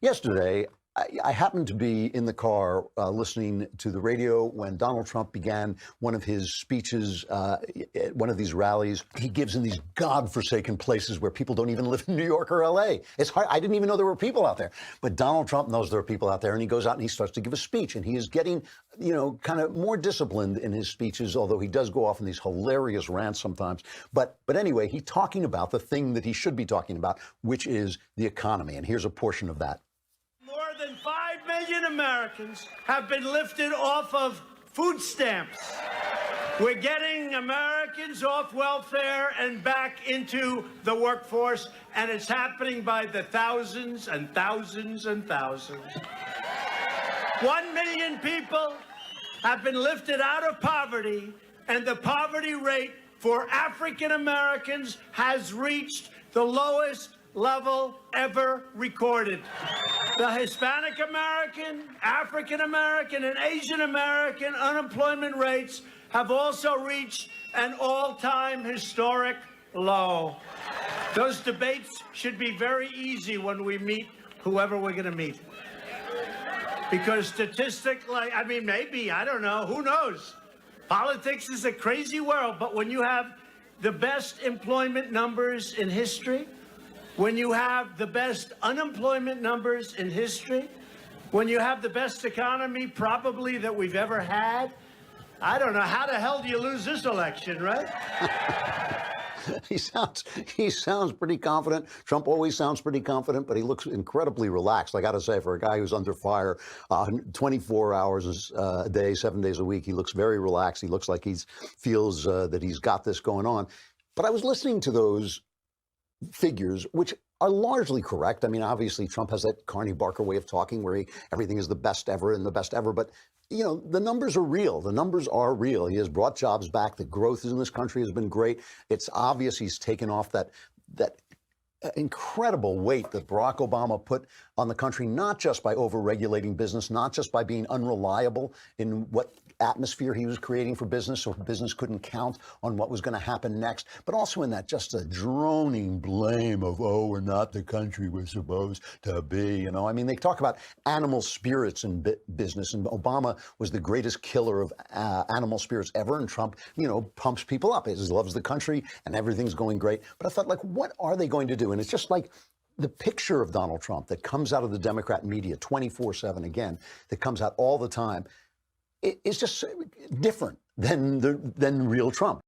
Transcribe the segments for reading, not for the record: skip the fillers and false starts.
Yesterday, I happened to be in the car listening to the radio when Donald Trump began one of his speeches at one of these rallies he gives in these godforsaken places where people don't even live in New York or L.A. It's hard. I didn't even know there were people out there. But Donald Trump knows there are people out there, and he goes out and he starts to give a speech, and he is getting, kind of more disciplined in his speeches, although he does go off in these hilarious rants sometimes. But anyway, he's talking about the thing that he should be talking about, which is the economy. And here's a portion of that. More than 5 million Americans have been lifted off of food stamps. We're getting Americans off welfare and back into the workforce, and it's happening by the thousands and thousands and thousands. 1 million people have been lifted out of poverty, and the poverty rate for African Americans has reached the lowest level ever recorded. The Hispanic American, African American, and Asian American unemployment rates have also reached an all-time historic low. Those debates should be very easy when we meet whoever we're going to meet. Because statistically, maybe, I don't know, who knows? Politics is a crazy world, but when you have the best employment numbers in history, when you have the best unemployment numbers in history, when you have the best economy probably that we've ever had, I don't know, how the hell do you lose this election, right? He sounds pretty confident. Trump always sounds pretty confident, but he looks incredibly relaxed. I got to say, for a guy who's under fire 24 hours a day, 7 days a week, he looks very relaxed. He looks like he feels that he's got this going on. But I was listening to those figures, which are largely correct. I mean, obviously, Trump has that Carney Barker way of talking where everything is the best ever and the best ever. But, the numbers are real. The numbers are real. He has brought jobs back. The growth in this country has been great. It's obvious he's taken off that incredible weight that Barack Obama put on the country, not just by overregulating business, not just by being unreliable in what atmosphere he was creating for business, so business couldn't count on what was going to happen next, but also in that just a droning blame of, we're not the country we're supposed to be. They talk about animal spirits in business, and Obama was the greatest killer of animal spirits ever, and Trump, pumps people up. He loves the country, and everything's going great. But I thought, what are they going to do? And it's just like the picture of Donald Trump that comes out of the Democrat media 24/7 again, that comes out all the time. It's just different than real Trump.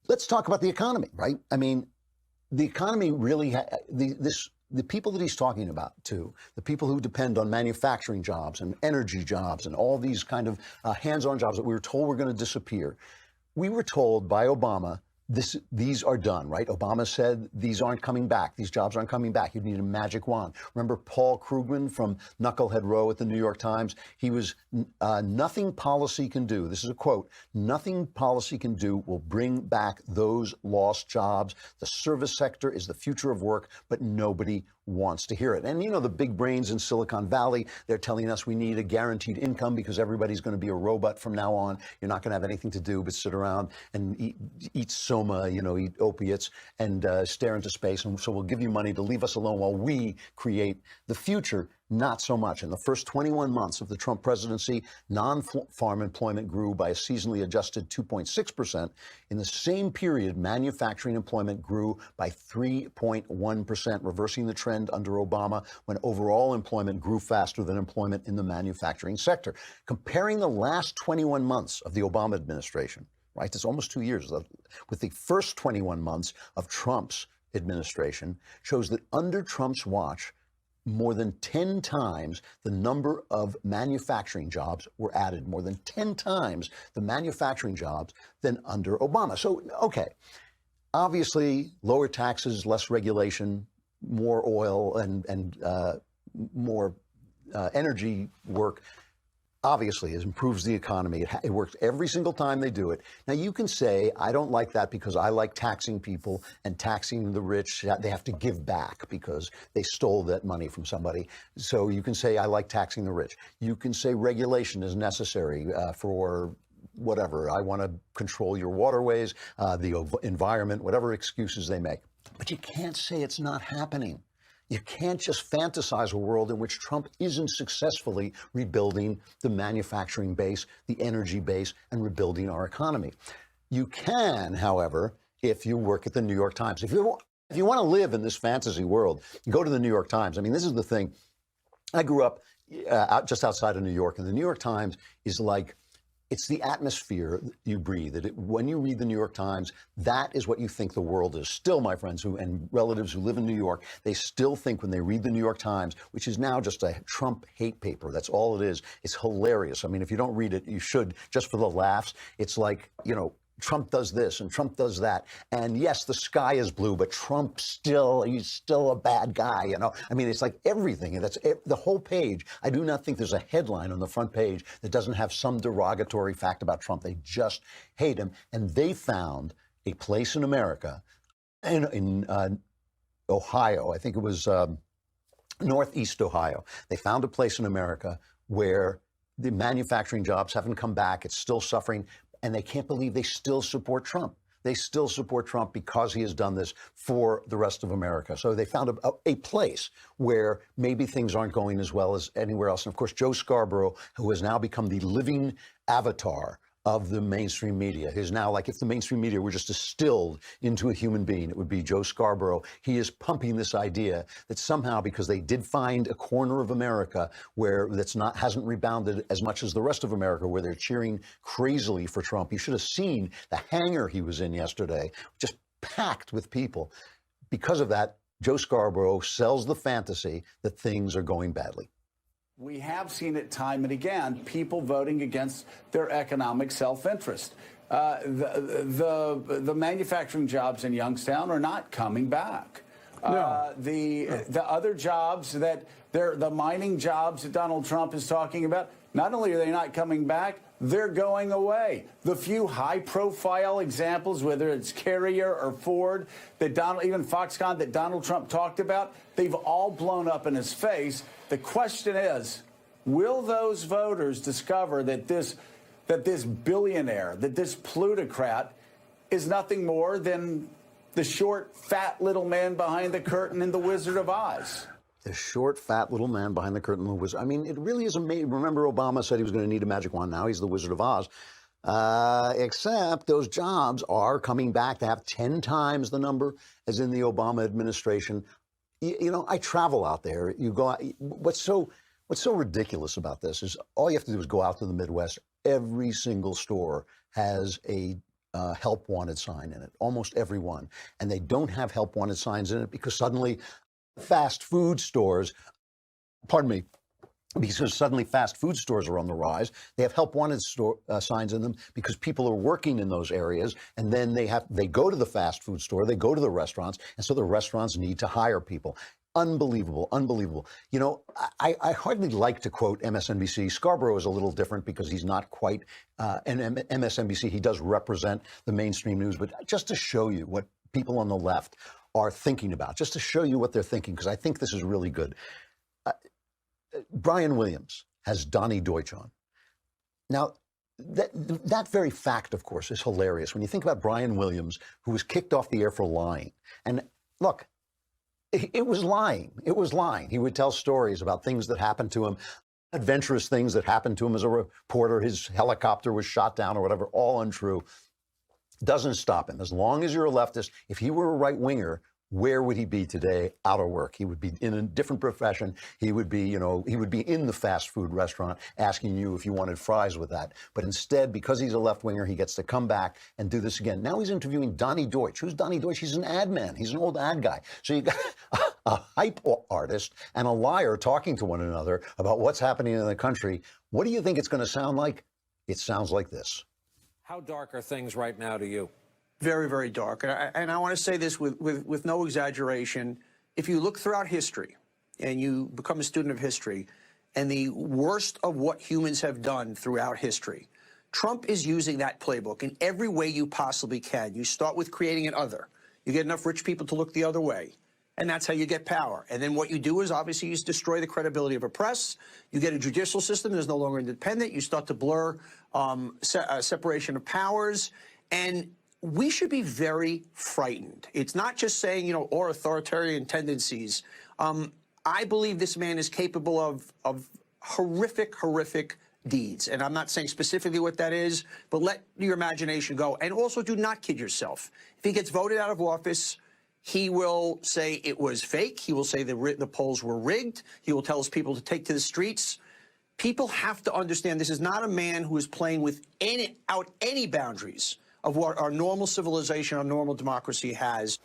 Let's talk about the economy, right? The economy really, the people that he's talking about, too, the people who depend on manufacturing jobs and energy jobs and all these kind of hands-on jobs that we were told were going to disappear. We were told by Obama, these are done, right? Obama said these aren't coming back. These jobs aren't coming back. You need a magic wand. Remember Paul Krugman from Knucklehead Row at the New York Times? He was, nothing policy can do, this is a quote, nothing policy can do will bring back those lost jobs. The service sector is the future of work, but nobody wants to hear it. And the big brains in Silicon Valley, they're telling us we need a guaranteed income because everybody's going to be a robot from now on. You're not going to have anything to do but sit around and eat soma, eat opiates and stare into space. And so we'll give you money to leave us alone while we create the future. Not so much. In the first 21 months of the Trump presidency, non-farm employment grew by a seasonally adjusted 2.6%. In the same period, manufacturing employment grew by 3.1%, reversing the trend under Obama when overall employment grew faster than employment in the manufacturing sector. Comparing the last 21 months of the Obama administration, right, it's almost 2 years, with the first 21 months of Trump's administration, shows that under Trump's watch, more than 10 times the number of manufacturing jobs were added, more than 10 times the manufacturing jobs than under Obama. So, okay, obviously lower taxes, less regulation, more oil and more energy work obviously it improves the economy. It works every single time they do it. Now, you can say, I don't like that because I like taxing people and taxing the rich. They have to give back because they stole that money from somebody. So you can say, I like taxing the rich. You can say regulation is necessary for whatever. I want to control your waterways, the environment, whatever excuses they make. But you can't say it's not happening. You can't just fantasize a world in which Trump isn't successfully rebuilding the manufacturing base, the energy base, and rebuilding our economy. You can, however, if you work at the New York Times. If you want to live in this fantasy world, go to the New York Times. I mean, this is the thing. I grew up just outside of New York, and the New York Times is like, it's the atmosphere you breathe. When you read the New York Times, that is what you think the world is. Still, my friends and relatives who live in New York, they still think when they read the New York Times, which is now just a Trump hate paper. That's all it is. It's hilarious. I mean, if you don't read it, you should, just for the laughs. It's like, you know, Trump does this and Trump does that. And yes, the sky is blue, but Trump he's still a bad guy, you know? I mean, it's like everything. And that's the whole page. I do not think there's a headline on the front page that doesn't have some derogatory fact about Trump. They just hate him. And they found a place in America, in Ohio, I think it was Northeast Ohio. They found a place in America where the manufacturing jobs haven't come back. It's still suffering. And they can't believe they still support Trump. They still support Trump because he has done this for the rest of America. So they found a place where maybe things aren't going as well as anywhere else. And of course, Joe Scarborough, who has now become the living avatar of the mainstream media, is now like, if the mainstream media were just distilled into a human being, it would be Joe Scarborough. He is pumping this idea that somehow, because they did find a corner of America where hasn't rebounded as much as the rest of America, where they're cheering crazily for Trump. You should have seen the hangar he was in yesterday, just packed with people. Because of that, Joe Scarborough sells the fantasy that things are going badly. We have seen it time and again, people voting against their economic self-interest. The manufacturing jobs in Youngstown are not coming back. No. The other jobs the mining jobs that Donald Trump is talking about, not only are they not coming back, they're going away. The few high-profile examples, whether it's Carrier or Ford, even Foxconn that Donald Trump talked about, they've all blown up in his face. The question is, will those voters discover that this billionaire, that this plutocrat is nothing more than the short, fat little man behind the curtain in The Wizard of Oz? The short, fat little man behind the curtain was, I mean, it really is amazing. Remember, Obama said he was going to need a magic wand. Now he's the Wizard of Oz. Except those jobs are coming back to have 10 times the number as in the Obama administration. You know, I travel out there. You go out, what's so ridiculous about this is all you have to do is go out to the Midwest. Every single store has a help wanted sign in it, almost every one. And they don't have help wanted signs in it because suddenly fast food stores, because suddenly fast food stores are on the rise. They have help wanted signs in them because people are working in those areas, and then they go to the fast food store, they go to the restaurants, and so the restaurants need to hire people. Unbelievable, unbelievable. You know, I hardly like to quote MSNBC. Scarborough is a little different because he's not quite an MSNBC. He does represent the mainstream news, but just to show you what people on the left are thinking about, just to show you what they're thinking, because I think this is really good. Brian Williams has Donnie Deutsch on. Now, that very fact, of course, is hilarious. When you think about Brian Williams, who was kicked off the air for lying. And look, it was lying. It was lying. He would tell stories about things that happened to him, adventurous things that happened to him as a reporter. His helicopter was shot down or whatever, all untrue. Doesn't stop him. As long as you're a leftist, if he were a right-winger, where would he be today? Out of work. He would be in a different profession. He would be, you know, he would be in the fast food restaurant asking you if you wanted fries with that. But instead, because he's a left-winger, he gets to come back and do this again. Now he's interviewing Donnie Deutsch. Who's Donnie Deutsch? He's an ad man. He's an old ad guy. So you got a hype artist and a liar talking to one another about what's happening in the country. What do you think it's going to sound like? It sounds like this. How dark are things right now to you? Very, very dark. And I want to say this with no exaggeration. If you look throughout history and you become a student of history and the worst of what humans have done throughout history, Trump is using that playbook in every way you possibly can. You start with creating an other. You get enough rich people to look the other way. And that's how you get power. And then what you do is obviously you destroy the credibility of a press. You get a judicial system that's no longer independent. You start to blur separation of powers. And we should be very frightened. It's not just saying, you know, or authoritarian tendencies I believe this man is capable of horrific deeds. And I'm not saying specifically what that is, but let your imagination go. And also do not kid yourself. If he gets voted out of office, he will say it was fake. He will say the polls were rigged. He will tell his people to take to the streets. People have to understand this is not a man who is playing with any boundaries of what our normal civilization, our normal democracy has.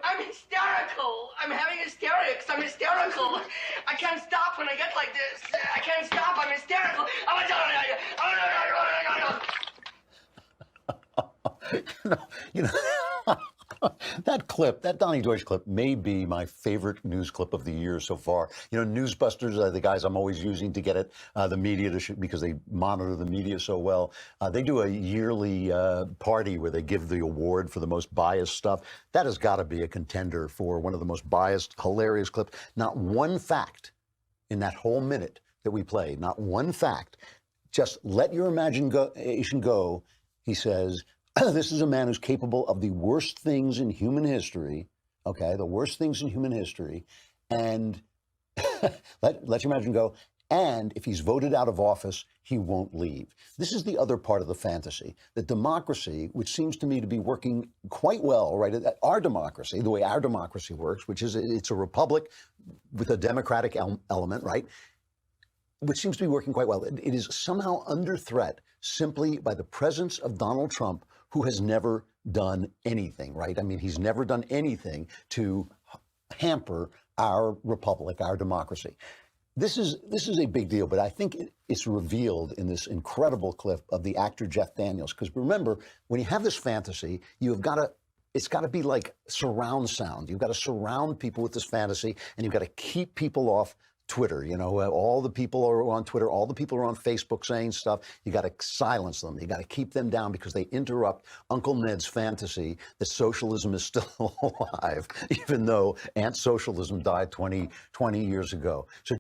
I'm hysterical. I'm having hysterics. I'm hysterical. I can't stop when I get like this. I can't stop. I'm hysterical. You know, that clip, that Donnie Deutsch clip, may be my favorite news clip of the year so far. You know, Newsbusters are the guys I'm always using to get at the media because they monitor the media so well. They do a yearly party where they give the award for the most biased stuff. That has got to be a contender for one of the most biased, hilarious clips. Not one fact in that whole minute that we played, not one fact. Just let your imagination go. He says, this is a man who's capable of the worst things in human history, okay, the worst things in human history, and let your imagination go, and if he's voted out of office, he won't leave. This is the other part of the fantasy, that democracy, which seems to me to be working quite well, right, our democracy, the way our democracy works, which is it's a republic with a democratic element, right, which seems to be working quite well. It is somehow under threat simply by the presence of Donald Trump, who has never done anything, right? I mean, he's never done anything to hamper our republic, our democracy. This is a big deal, but I think it's revealed in this incredible clip of the actor Jeff Daniels. Because remember, when you have this fantasy, it's got to be like surround sound. You've got to surround people with this fantasy, and you've got to keep people off Twitter. You know, all the people are on Twitter, all the people are on Facebook saying stuff. You got to silence them. You got to keep them down because they interrupt Uncle Ned's fantasy that socialism is still alive, even though Aunt Socialism died 20 years ago. So